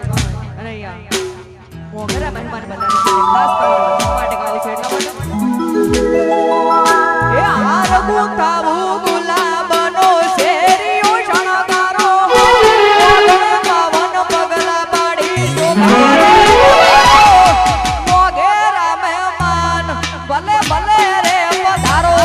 ગામ અને અહીંયા મોગરા મહેમાન બધાને ખાસ તમારા માટે ગાવું છે એટલા માટે એ હાર ગુંથાવું ગુલાબનો શેરીઓ શણગારો પવન પગલા પાડી મોગરા મહેમાન ભલે ભલે રે પધારો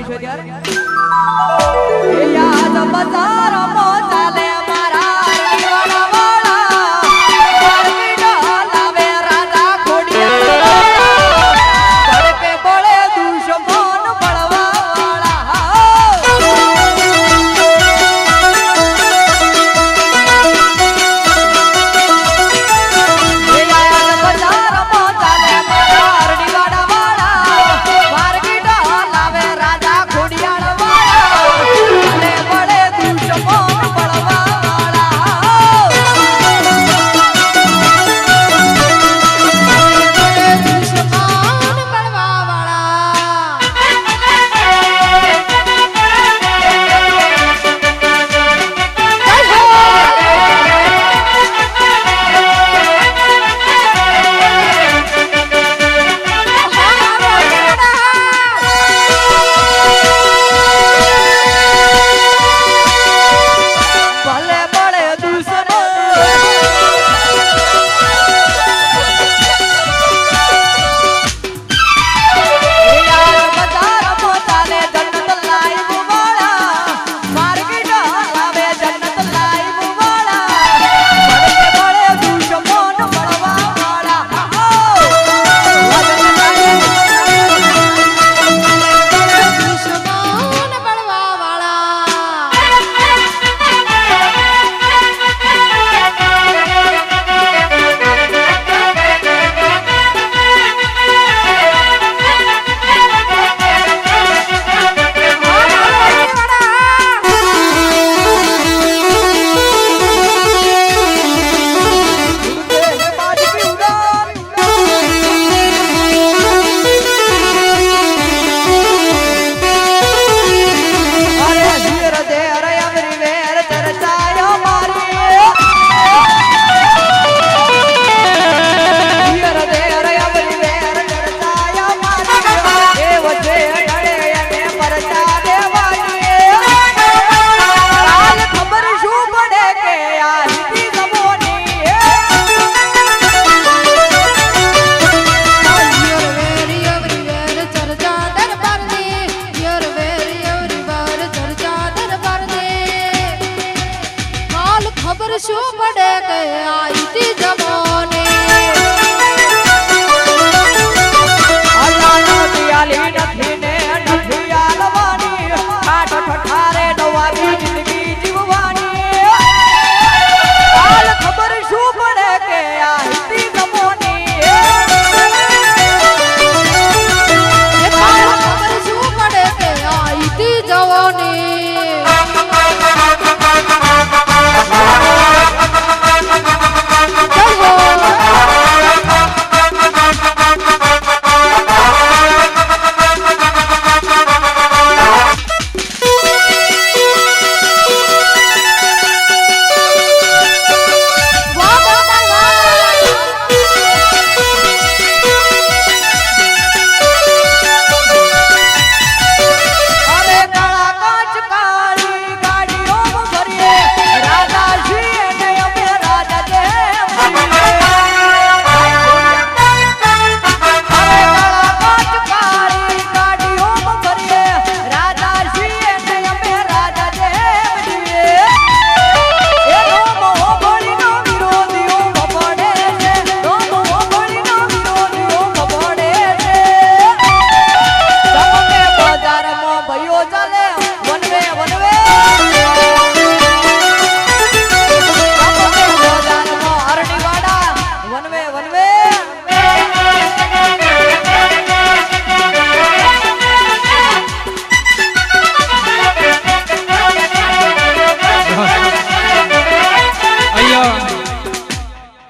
ફરમાઈશ હોય ત્યારે એ યાદ બજારમાં ચાલે મારા દીવાના વાળા માર્કેટ લાવે રાજા ખોડિયા તડકે બોલે દુશ્મન બળવા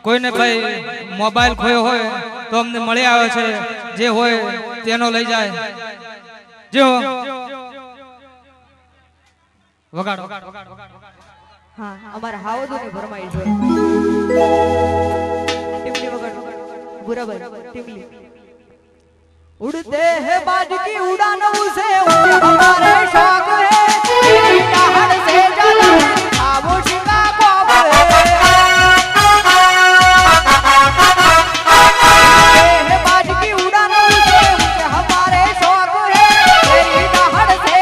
કોઈને કઈ મોબાઈલ ખોયો હોય તો અમને મળી આવે છે, જે હોય તેનો લઈ જાય. જે હો વગાડો. હા, અમારા હાવદુની ફરમાઈશ હોય. ટીમલી વગાડો. બરાબર, ટીમલી. उड़ते हैं बाज की उड़ान उसे हमारे शौक है, पहाड़ से जला खामोश का खौफ है. बाज की उड़ान उसे हमारे शौक है, पहाड़ से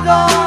દો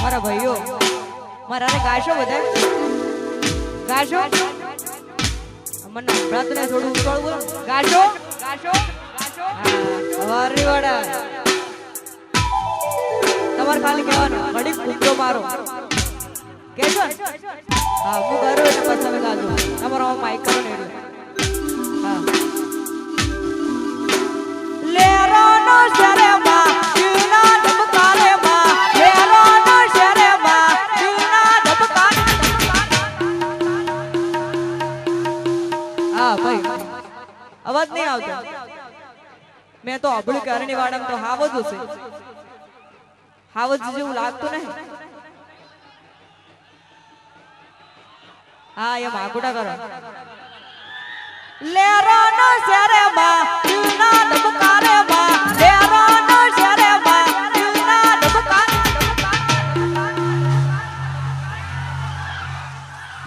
મારા ભાઈઓ મારા રે ગાશો બધા ગાશો મને હમણાં ને થોડું ઉતાળ બોલો ગાશો ગાશો ગાશો વારી વાડા તમારે ખાલી કહેવાનું ઘડી કૂદો મારો કેજો હા હું કરું એટલે પછી તમે ગાજો તમારો માઈક કરો ને હા લેરાનો શરેમાં જીવના ધબકારેમાં લેરાનો શરેમાં જીવના ધબકારે હા ભાઈ અવાજ નહીં આવતો મેં તો અબળું કરણી વાળામાં તો હાવજ હશે હાવજ જેવું લાગતું નહીં હા એમ આગોડા કરો લેરાનો શરેમાં જીવના ધબકારેમાં લેરાનો શરેમાં જીવના ધબકારે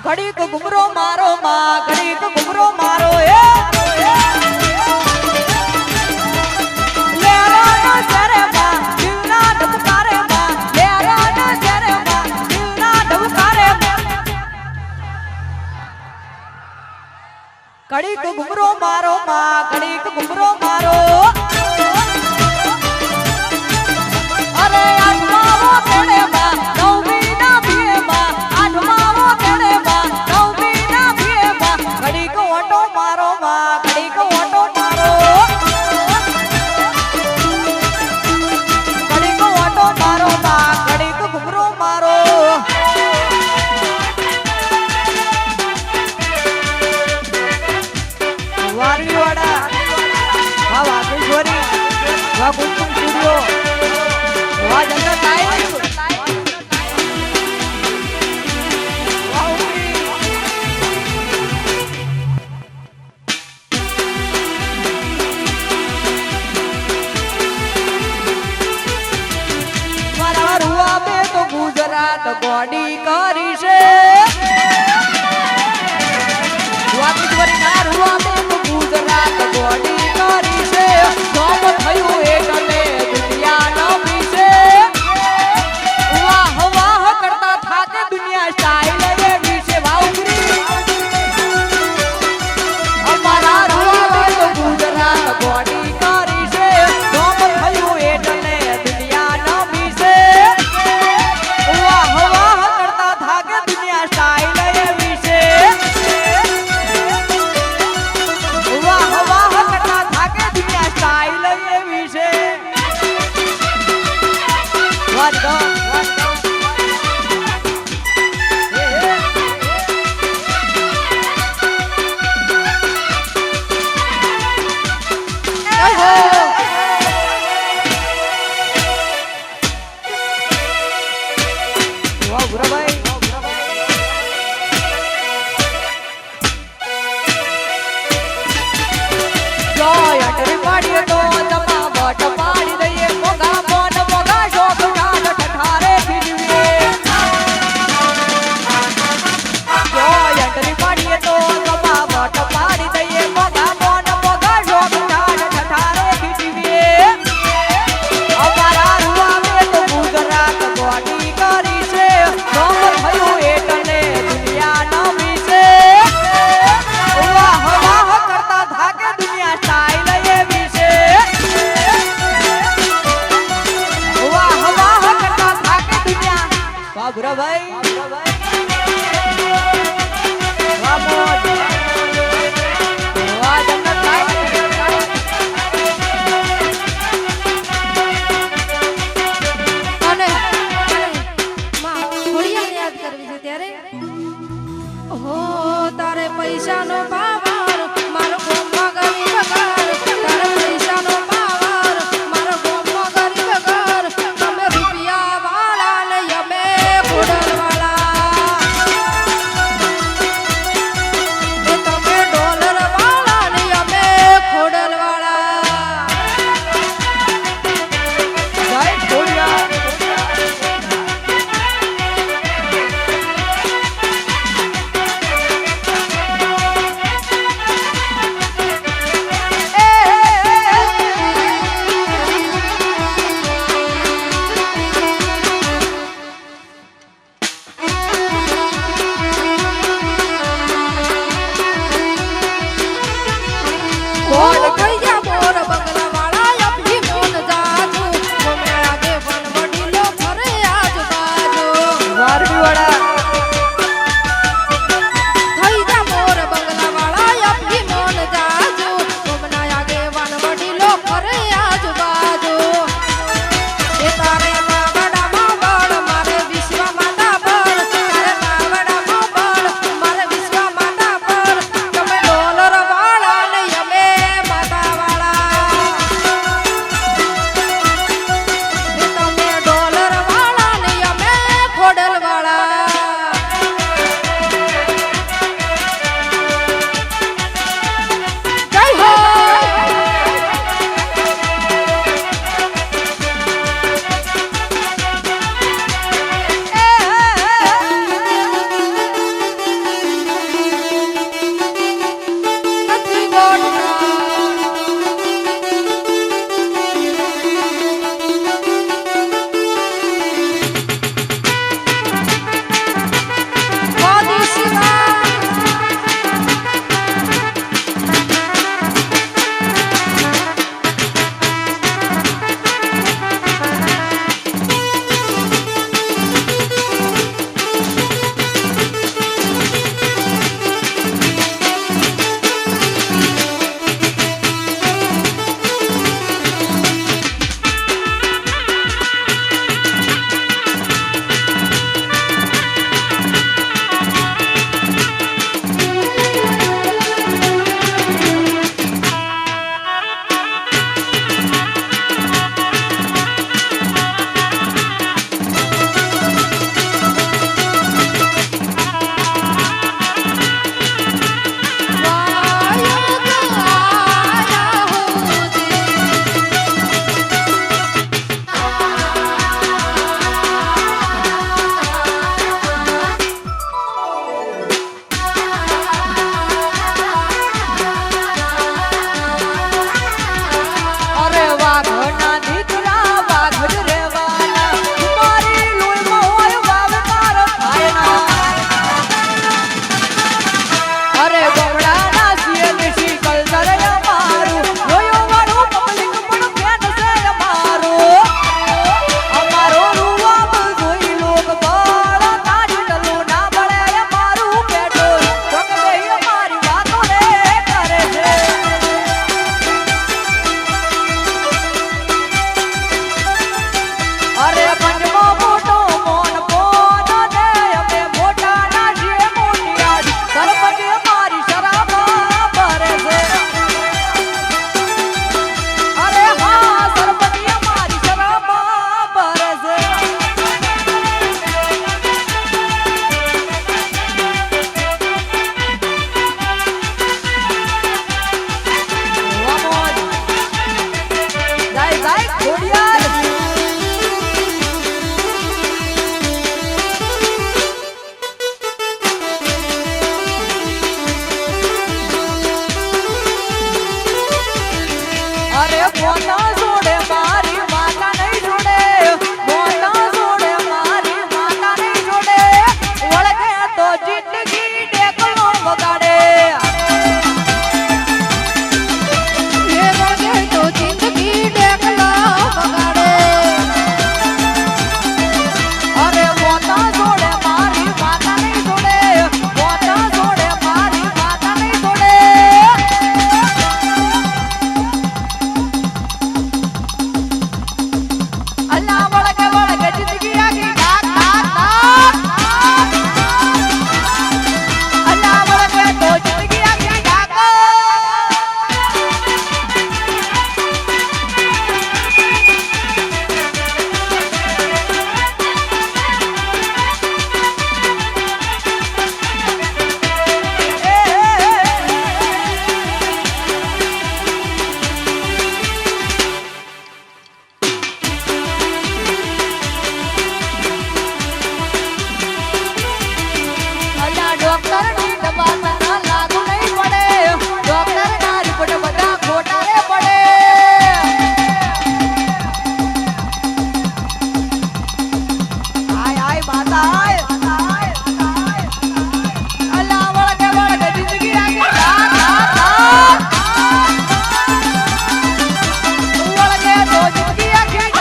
ઘડીક ઘુમરો મારો માં ઘડીક ઘુમરો મારો લેરાનો શરેમાં જીવના ધબકારેમાં લેરાનો શરેમાં જીવના ધબકારેમાં ઘડીક ઘુમરો મારો માં ઘડીક ઘુમરો મારો અરે આઠમાવો કેડે માં નવમી ના ભીએ માં આઠમાવો કેડે માં નવમી ના ભીએ માં ઘડીક ઓટો મારો માં ઘડીક ઓટો મારો ઘડીક ઓટો મારો માં ઘડીક ઘુમરો મારો વારણીવાડા વાહ વાઘેશ્વરી વાહ કુમકુમ સ્ટુડિયો વાહ જંગલ લાઈવ વાહ ઉમરી મારા રૂવા બે તો ગુજરાત ગોડી કરી છે વાઘેશ્વરી ના રૂવા બે ગુજરાત ગોડી કરી છે નામ થયું એટલે દુનિયા નમી છે વાહ વાહ કરતા થાકે દુનિયા સ્ટાઇલ એવી છે વાઉગરી અમારા રૂવા તો ગુજરાત ગોડી કરી છે નામ થયું એટલે દુનિયા નમી છે વાહ વાહ કરતા થાકે દુનિયા સ્ટાઇલ એવી છે વાહ વાહ કરતા થાકે દુનિયા સ્ટાઇલ એવી છે વાત ગો વાહ ગુરાભાઈ જોય અટરી પાડીએ તો તમા બટ પાડી દઈએ મોગા મોન મોગા શોખ ડાલ ઠઠારે ફીરવીએ જોય અટરી પાડીએ તો તમા બટ પાડી દઈએ મોગા મોન મોગા શોખ ડાલ ઠઠારે ફીરવીએ અમારા રૂવા બે તો ગુજરાત ગોડી કરી છે નામ થયું એટલે દુનિયા નમી છે વાહ વાહ કરતા થાકે દુનિયા સ્ટાઇલ એવી છે વાહ વાહ કરતા થાકે દુનિયા વાહ ગુરાભાઈ વાહ મોજ વાહ જન્નત લાઈવ અને માં ઘોડિયાને યાદ કરવી છે ત્યારે હો તારે પૈસાનો પાવર મારો ગોમમાં ગરીબ ઘર તારે પૈસાનો પાવર મારો ગોમમાં ગરીબ ઘર તમે રૂપિયા વાળા ને અમે ખોડલ વાળા એ તમે ડોલર વાળા ને અમે ખોડલ વાળા જય ખોડિયાર એ માતા અલા વળગે વળગે જિંદગી આગે વળગે તો જિંદગી આખી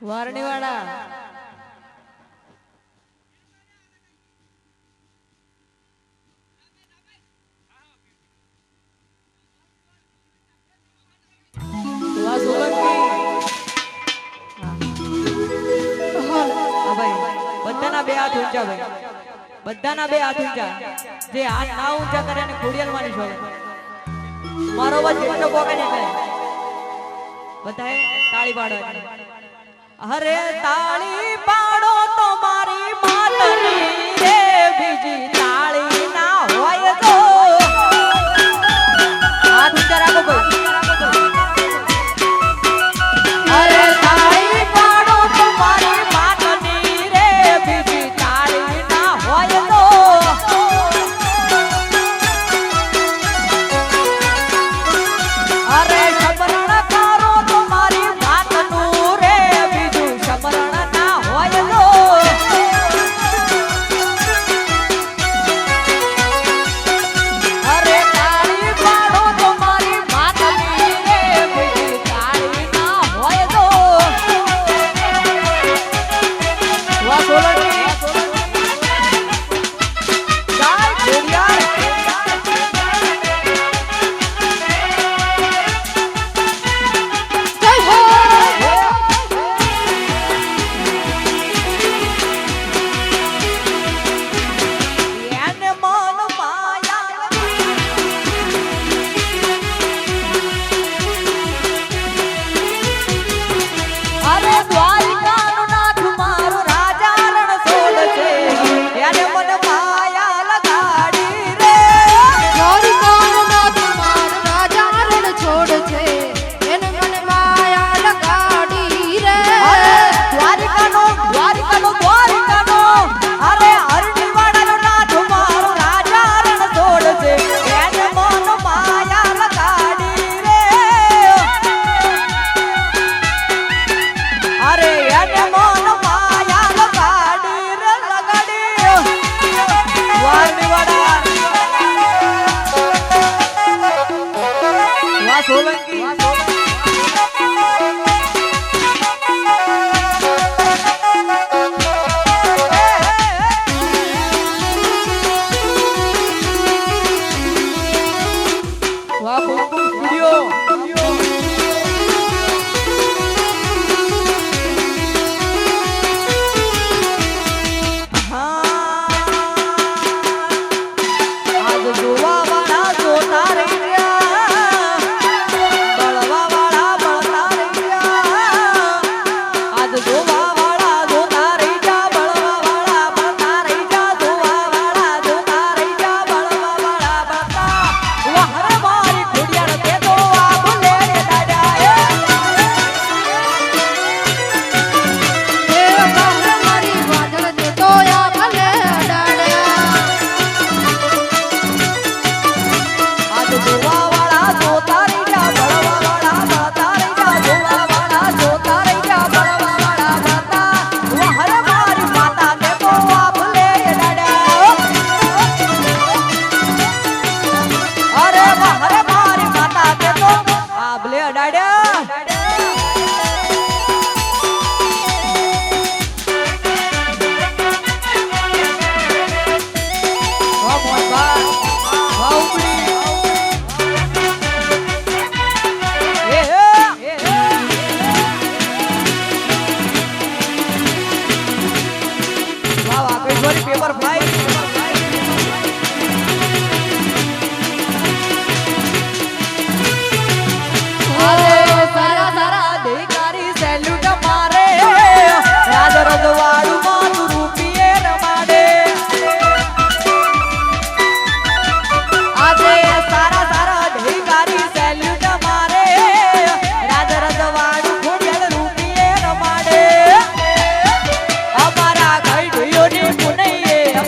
વારણીવાળા બધાના બે હાથ ઊંચા ભાઈ બધાના બે હાથ ઊંચા જે હાથ ના ઊંચા કરે એને ખોડિયાલ માની છો મારો અવાજ જેટલો પોકે ને બધાએ તાળી પાડો અરે તાળી પાડો તો મારી માતની રે બીજી તાળી ના હોય તો હાથ ઊંચા રાખો ભાઈ અરે તાળી પાડો તો મારી માતની રે બીજી તાળી ના હોય તો અરે સમરણ કરો તો મારી માતનું રે બીજું સમરણ ના હોય સોરી પેપર ફ્લાય સારા સારા અધિકારી સેલ્યુટ મારે રાજ રજવાડું મારું રૂપિયે રમાડે આજે સારા સારા અધિકારી સેલ્યુટ મારે રાજ રજવાડું ખોડિયાલ રૂપિયે રમાડે અમારા ગઈઢીઓની પુનૈયે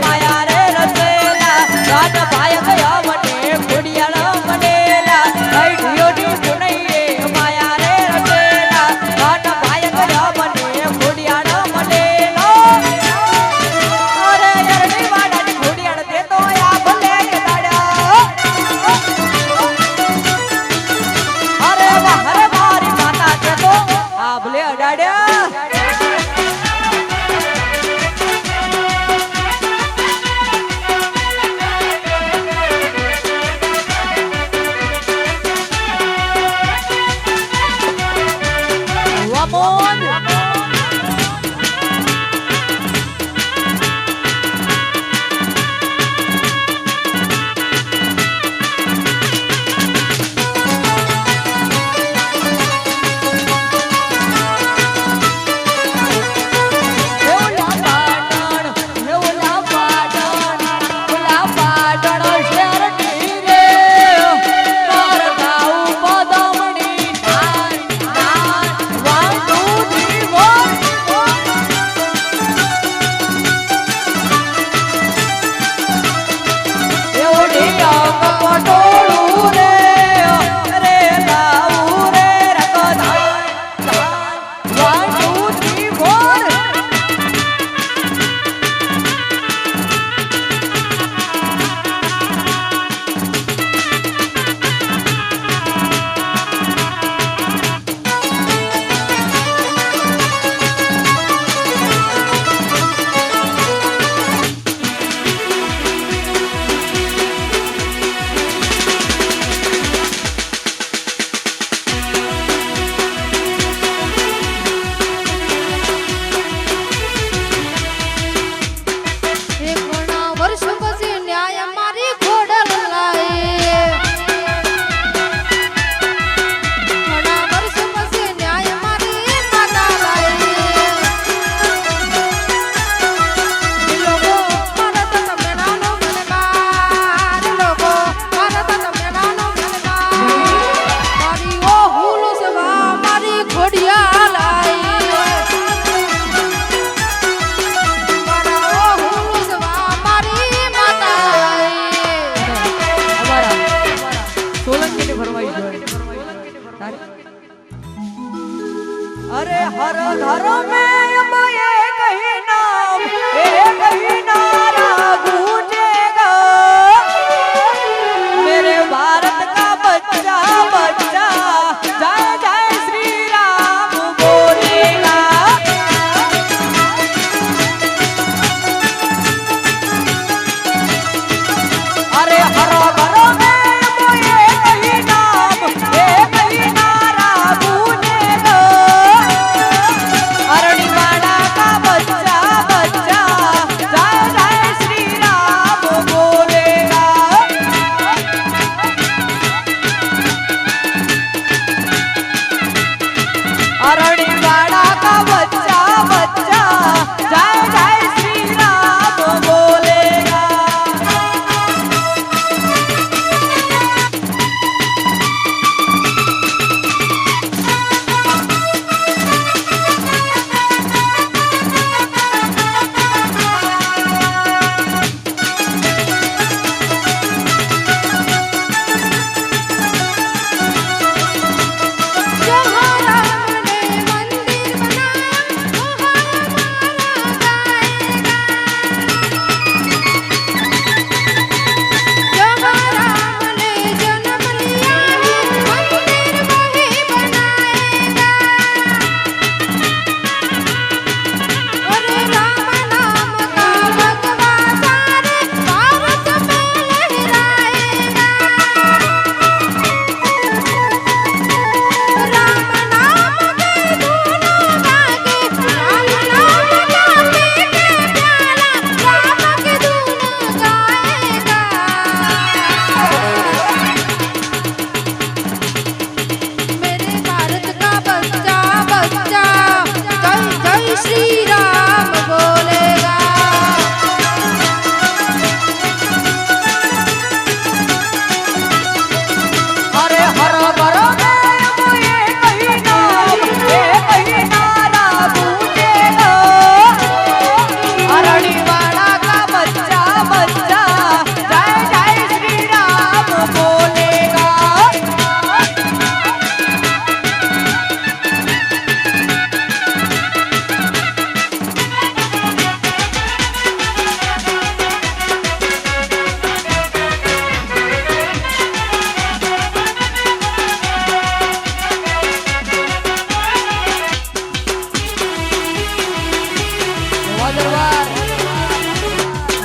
દરબાર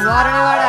વારણીવાડા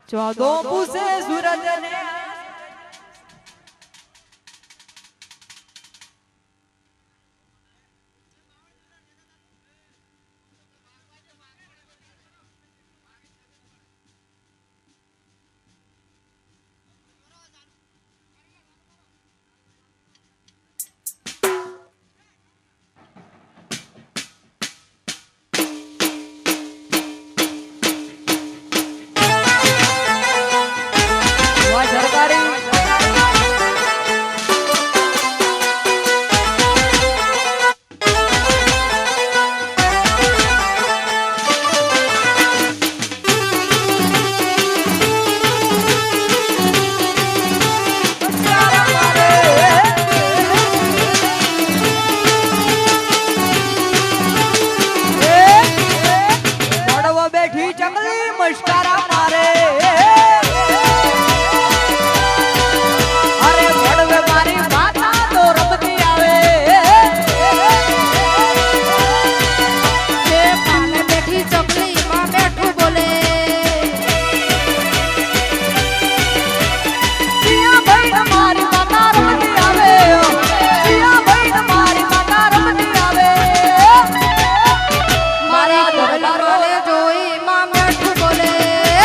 चौदो पूसे सूरज ने જોઈ માં મેઠું બોલે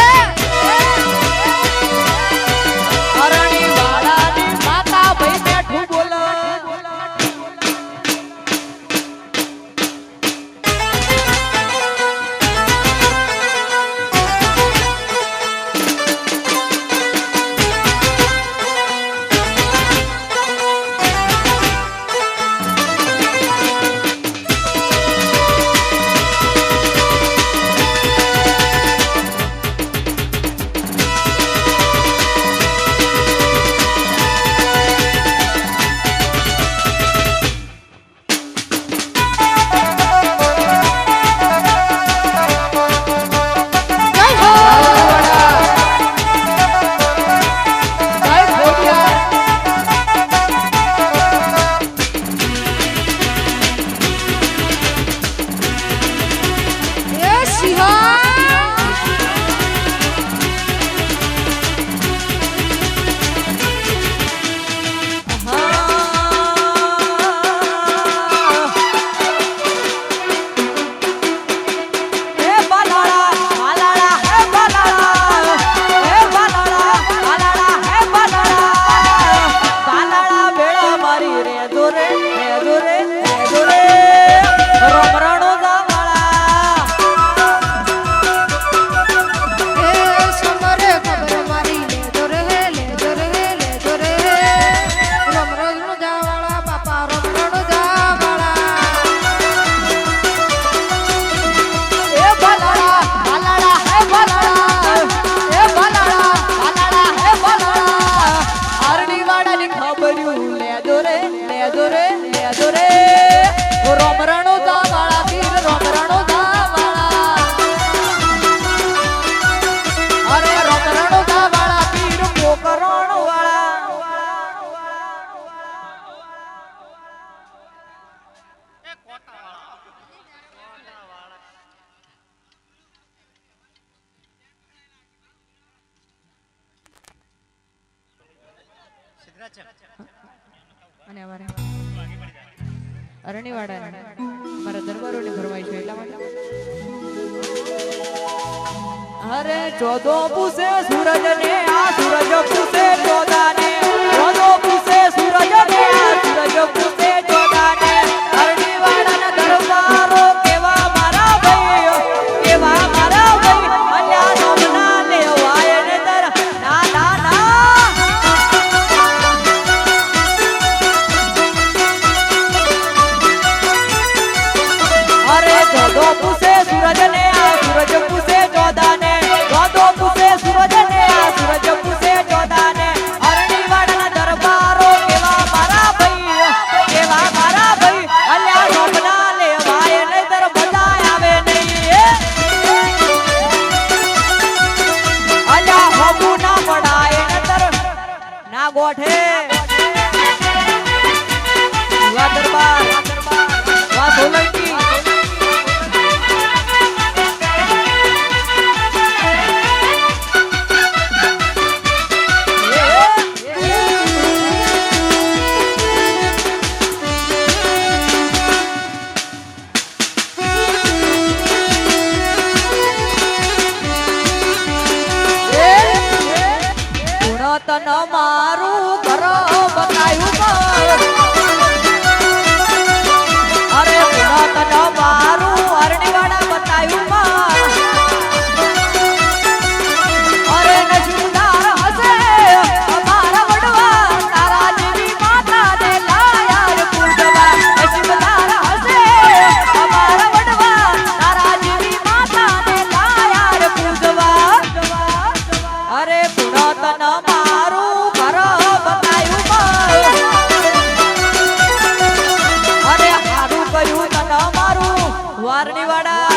અને અમારે અરણીવાડા અમારા દરબારોની ફરમાઈ છે એટલા માટે અરે ચોદો પૂછે સૂરજ ને આ સૂરજ પૂછે ચોદા ને ચોદો પૂછે સૂરજ ને આ સૂરજ પૂછે ચોદા ને અરણીવાડાના દરબારો કેવા મારા ભાઈ કેવા મારા ભાઈ અલ્યા નોમના લેવાય ને દર ના ના ના અરે ચોદો પૂછે સૂરજ ને આ સૂરજ પૂછે ચોદા ને ચોદો પૂછે સૂરજ ને આ સૂરજ પૂછે ચોદા ને અરણીવાડાના દરબારો કેવા મારા ભાઈ કેવા મારા ભાઈ અલ્યા નોમના લેવાય ને દર બધા આવે નહીં અલ્યા હબુ ના પડાય ને દર ના ગોઠે વા દરબાર વા સોલંકી તન મારું ઘર બતાયું અરે તન મારું અરણીવાડા બતાયું અરે નજુદાર હશે અમારા વડવા તારા જેવી માતા ને લાયાર પૂજવા નજુદાર હશે અમારા વડવા તારા જેવી માતા ને લાયાર પૂજવા અરે પુરાતન મારું ઘર બતાયું અરે હારું કયું તન મારું વારણીવાડા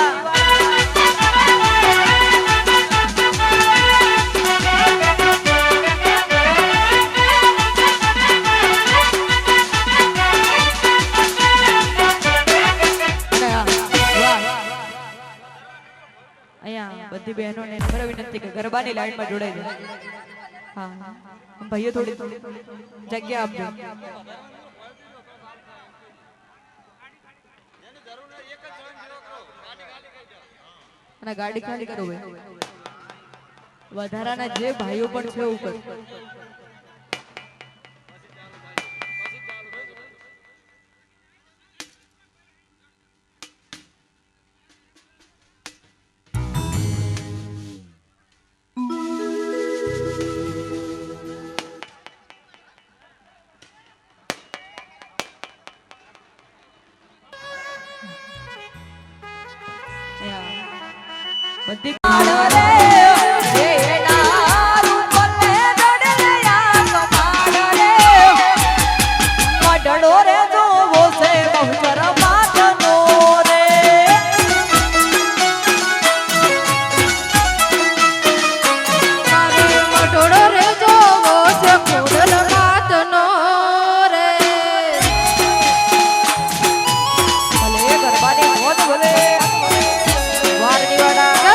અહીંયા બધી બહેનોને નમ્ર વિનંતી કે ગરબાની લાઈનમાં જોડાઈ જાય હા ભાઈઓ થોડી જગ્યા આપજો અને ગાડી ખાલી કરો ભાઈ વધારાના જે ભાઈઓ પણ છે ઉપર બધી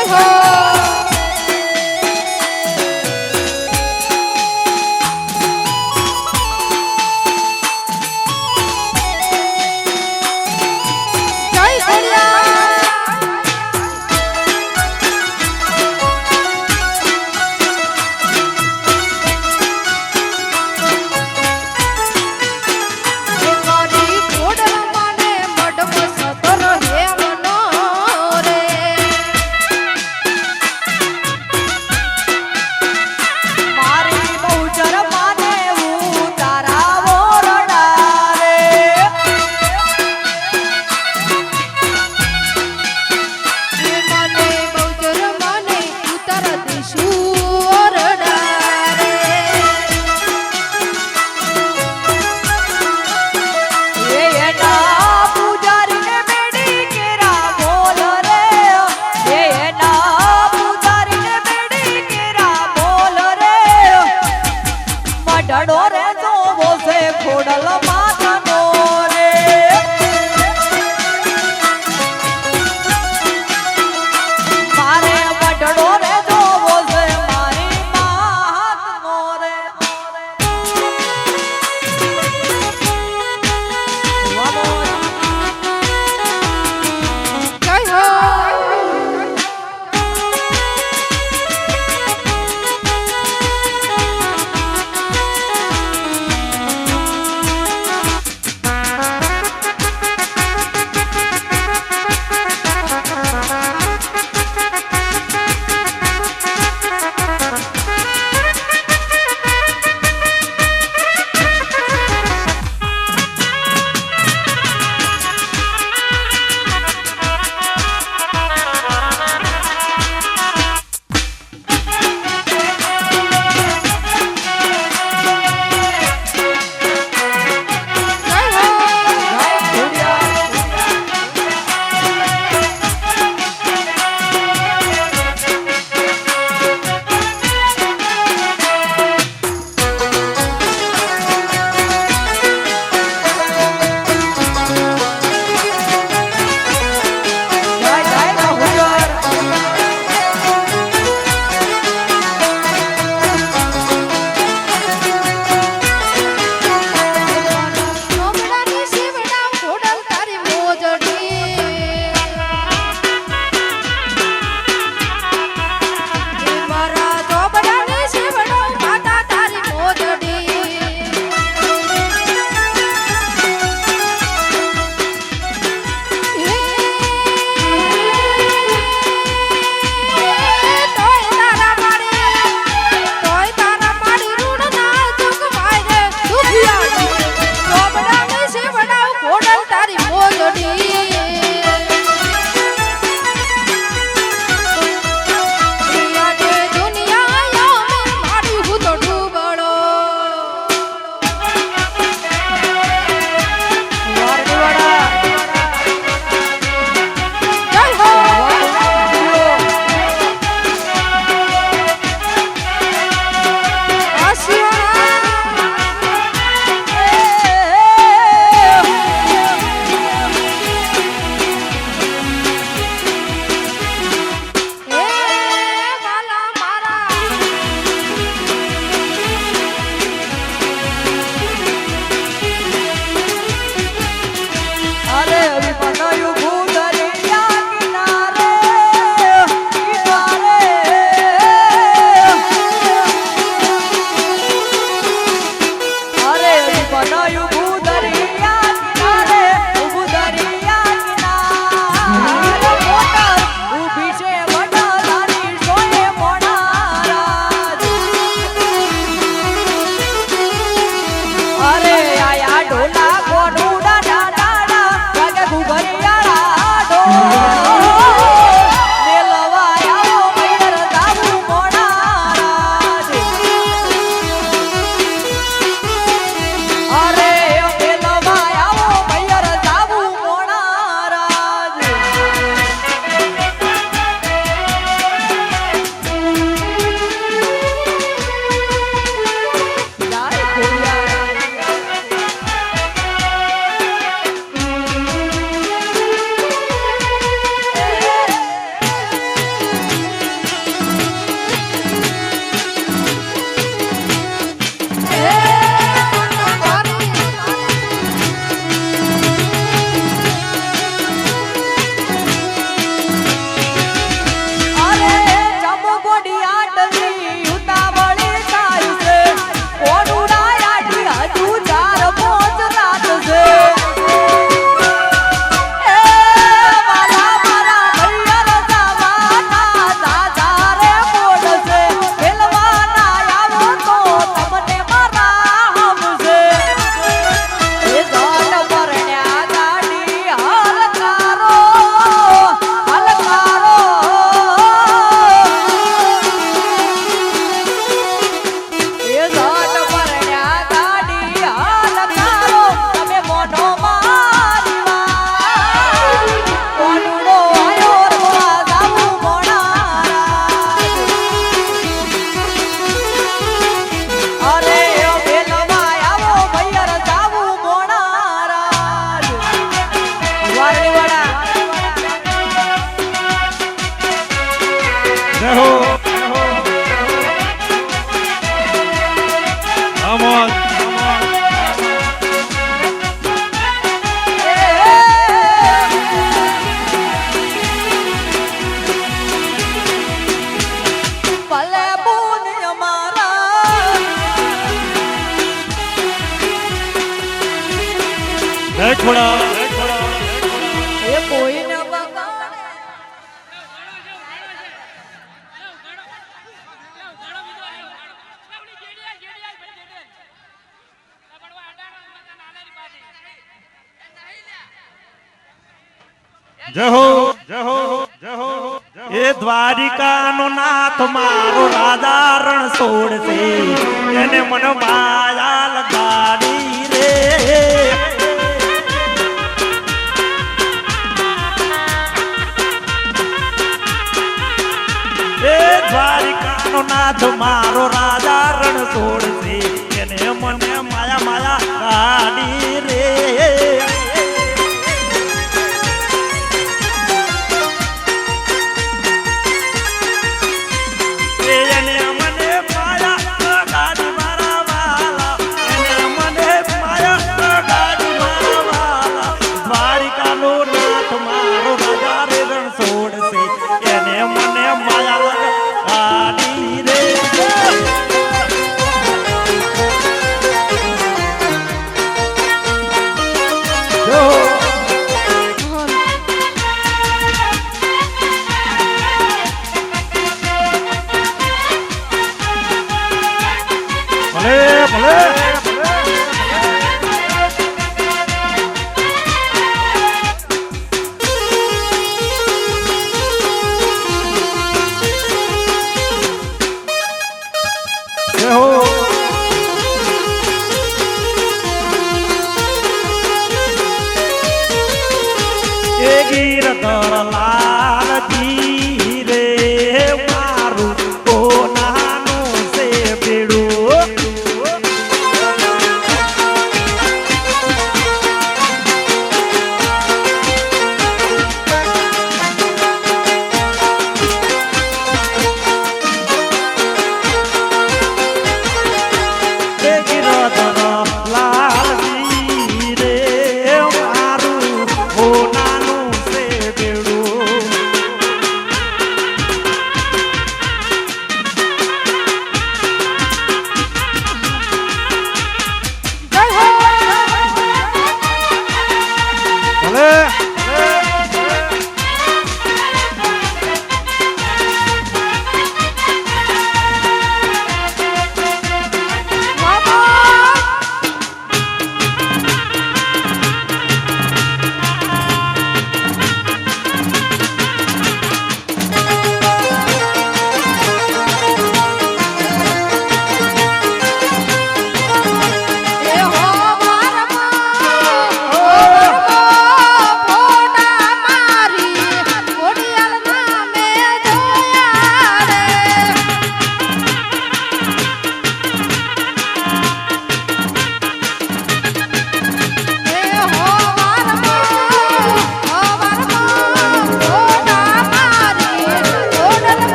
જય હો જય હો અમોદ ભલે બોન અમારા જય ખોડા એ કોઈને બગાડે જય હો જય હો જય હો એ દ્વારિકાનો નાથ મારો રાજા રણ છોડશે એને મન માયા લગાડી રે એ દ્વારિકાનો નાથ મારો રાજા રણ છોડશે એને મને માયા માયા ગાડી રે એને મને માયા ગાડી મારા વાલા એને મને માયા ગાડી મારા વાલા દ્વારિકાનો નાથ મારો રાજા રે રણ છોડશે એને મને માયા ગાડી રે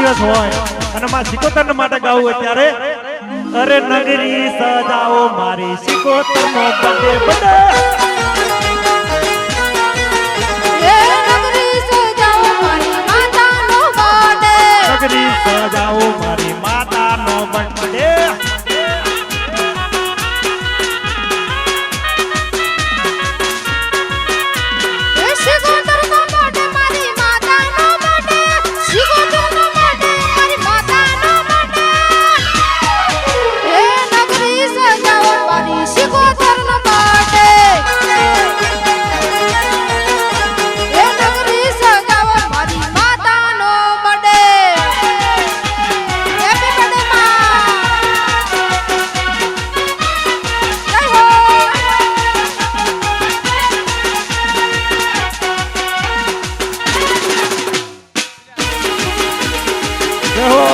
દિવસ હોય અને માં સિકોતર માટે ગાવું અત્યારે અરે નગરી સજાઓ મારી સિકોતર નો બર્થડે બર્થડે એ નગરી સજાઓ મારી માતાનો બર્થડે નગરી સજાઓ મારી માતાનો બર્થડે એ શિકોતરનો બર્થડે મારી માતાનો બર્થડે શિકોતરનો બર્થડે મારી માતાનો બર્થડે એ નગરી સજાઓ મારી શિકોતરનો બર્થડે એ નગરી સજાઓ મારી માતાનો બર્થડે હેપી બર્થડે માં જય હો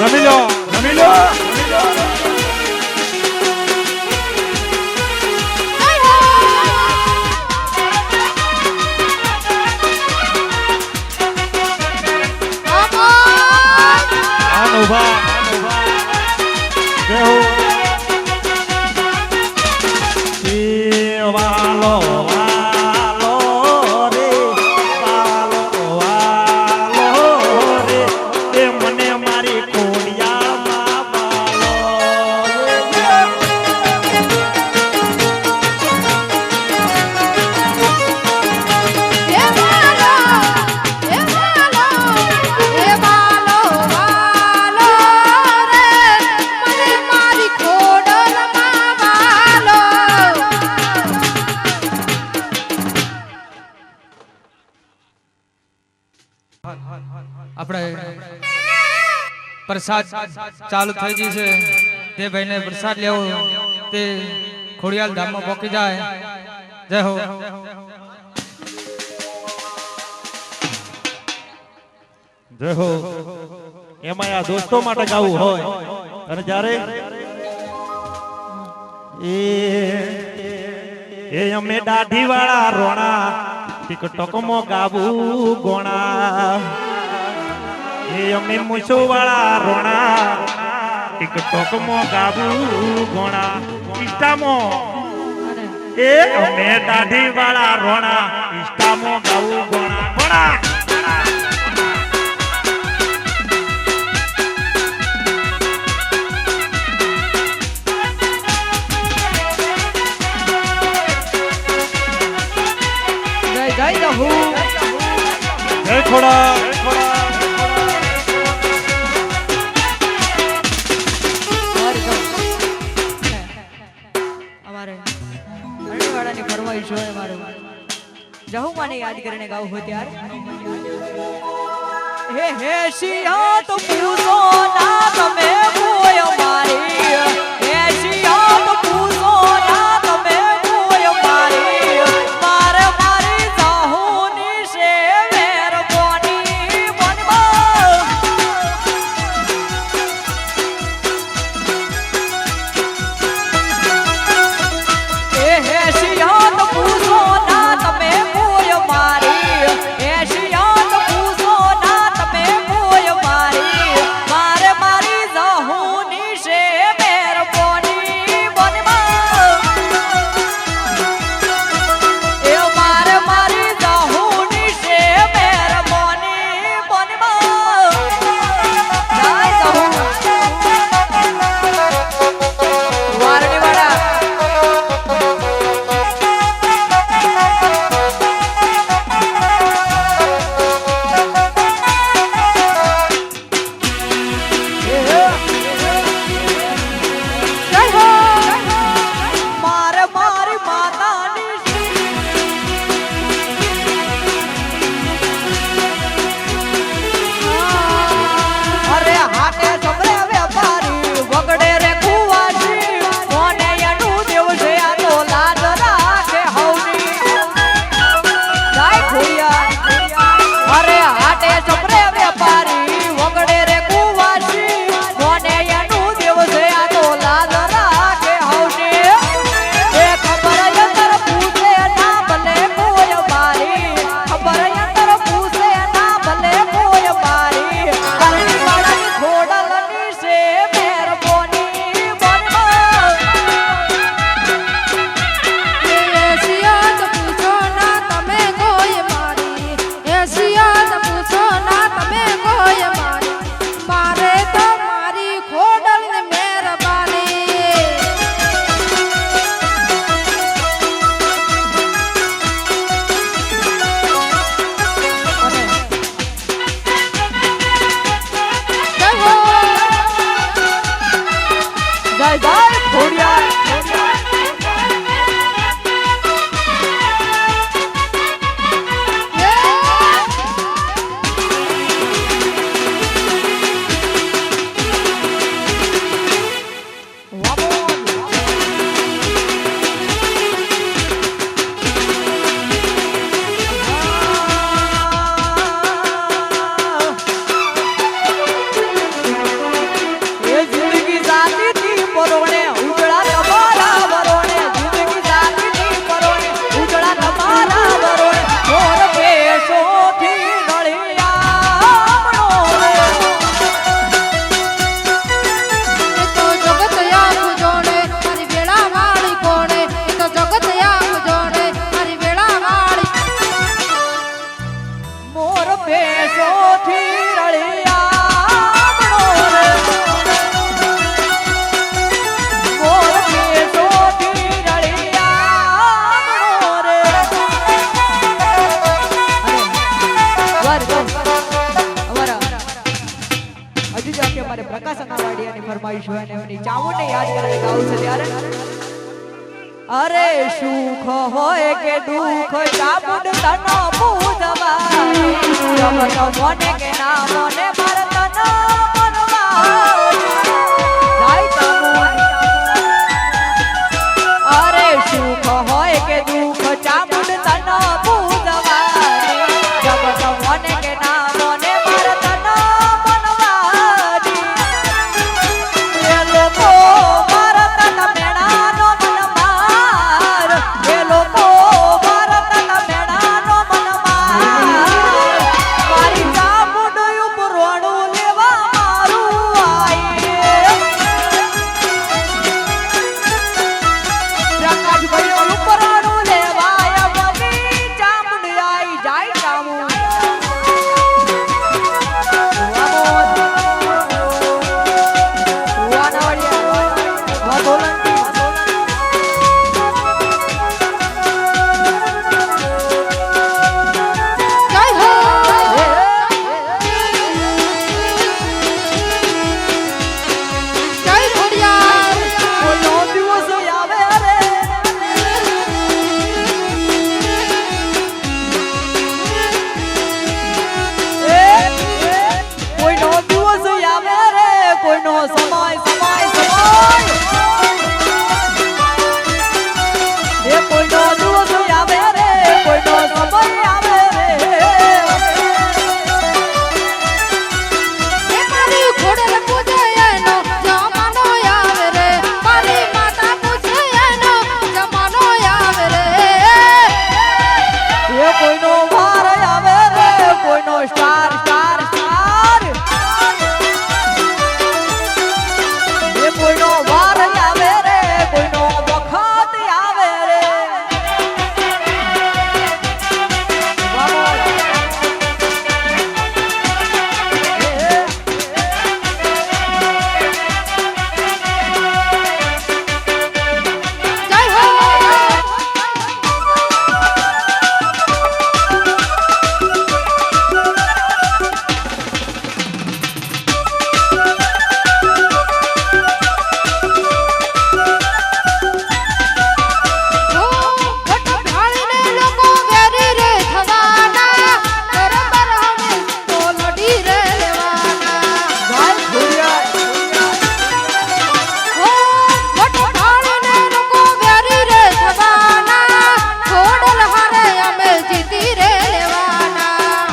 રમી લો રમી લો વાલો વાલો રે વાલો વાલો રે તે મને મારી કોડિયામાં વાલો એ વાલો વાલો રે મને મારી ખોડલમાં વાલો આપણે પ્રસાદ ચાલુ થઈ ગઈ છે તે ભાઈને પ્રસાદ લેવો તે ખોડિયાલ ધામમાં પહોંચી જાય જય હો જય હો એમાં આ દોસ્તો માટે ગાવું હોય અને જ્યારે એ અમે દાઢી વાળા રોણા ટિકટોકમાં ગાવું ગોણા એ અમે મૂછો વાળા રોણા ટિકટોકમાં ગાવું ગોણા ઇન્સ્ટામાં એ અમે દાઢી વાળા રોણા ઇન્સ્ટામાં ગાવું ગોણા ગોણા જય જય દહુ જય ખોડા અમારે હરણીવાળાની ફરમાઈશ હોય અમારે જહુ માને યાદ કરીને ગાવું હોય ત્યારે હે શિયા તો પૂછો ના તમે કોઈ અમારી હે શિયા તો પૂછો ના તમે કોઈ અમારી મારે મારી જાહુની શે મહેરબાની બનવા હે શિયા તો પૂછો ના તમે કોઈ અમારી હે શિયા તો પૂછો ના તમે કોઈ અમારી મારે મારી જાહુ ફરમાઈશ હોય ને એમની ચામુંડને યાદ કરીને ગાવું છે ત્યારે અરે સુખ હોય કે દુઃખ ચામુંડ તનો પૂજવાય જબ તો મોને કે ના મોને માર તનો મનવાય જાય ચામુંડ અરે સુખ હોય કે દુઃખ ચામુંડ તનો પૂજવાય જબ તો મોને કે ના મોને માર તનો મનવાય એ લોકો ભારતના મેળાનો મનમાર એ લોકો ભારતના મેળાનો મનમાર મારી ચામુંડ ઉપર રોણું લેવા મારું આય પ્રકાશભાઈ ઉપર રોણું લેવાય મની ચામુંડ આઈ જાય ચામુંડ જય હો જય ખોડિયાર કોઈનો દિવસ આવે રે કોઈનો દિવસ આવે રે કોઈનો સમય સમય સમય એ કોઈનો દિવસ આવે રે કોઈનો સમય આવે રે એ મારી ખોડલ પૂજે એનો જમાનો આવે રે મારી માતા પૂજે એનો જમાનો આવે રે એ કોઈનો વાર આવે રે કોઈનો સ્ટાર સ્ટાર સ્ટાર એ કોઈનો વાર આવે રે કોઈનો વખત આવે રે જય હો ઢાળીને લોકો વેરી રે થવાના બરાબર અમે તો લડી રે લેવાના ઢાળીને લોકો વેરી રે થવાના ખોડલ હારે અમે જીતી રે લેવાના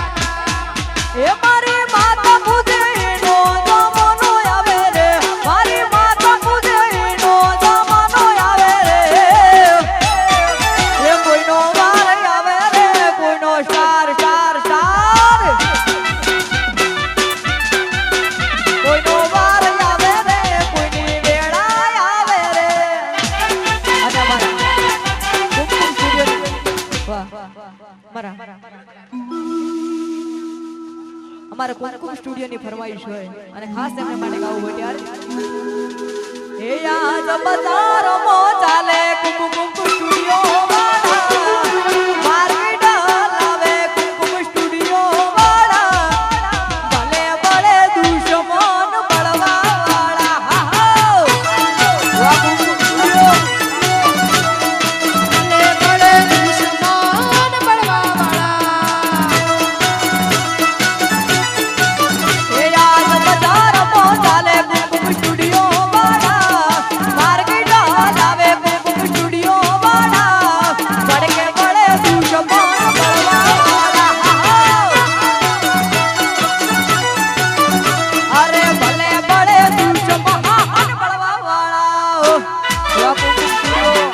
એ મારી માતા પૂજે એનો જમાનો આવે રે મારી માતા પૂજે એનો જમાનો આવે રે એ કોઈનો વાર આવે રે કોઈનો સ્ટાર સ્ટાર સ્ટાર કોઈનો વાર આવે રે કોઈની વેળા આવે રે અને અમારા કુમકુમ સ્ટુડિયો ની ફરમાઈશ હોય અને ખાસ એમને માટે ગાવું હોય ત્યારે એ યાદ બજારો ચાલે કુમકુમ સ્ટુડિયો વાળા માર્કેટ લાવે કુમકુમ સ્ટુડિયો વાળા ભલે ભલે દુશ્મન બળવા વાળા હા હા વાહ કુમકુમ સ્ટુડિયો ભલે ભલે દુશ્મન બળવા વાળા એ યાદ બજારો ચાલે કુમકુમ સ્ટુડિયો વાળા માર્કેટ લાવે કુમકુમ સ્ટુડિયો વાળા બડકે બડે દુશ્મન બળવા વાળા અરે ભલે બડે દુશ્મન બળવા વાળા કુમકુમ સ્ટુડિયો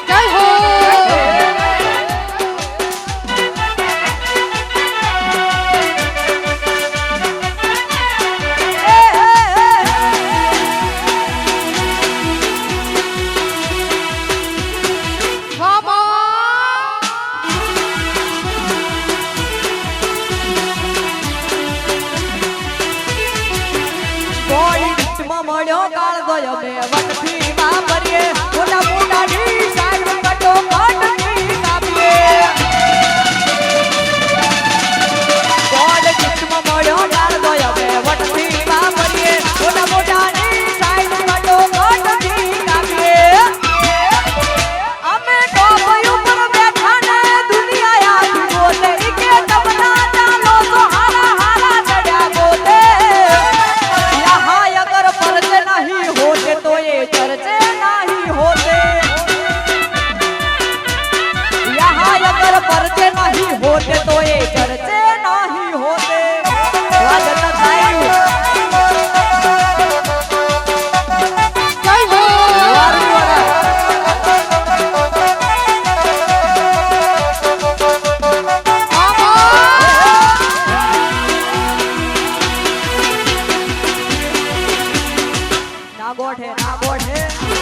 જય હો કોઈ રીતમાં મળ્યો કાળ ગયો બે વટથી વાપરીએ મોટા મોટા ડી સાઈડ કટો કટથી કાપીએ કોઈ રીતમાં મળ્યો ગોઠે ના ગોઠે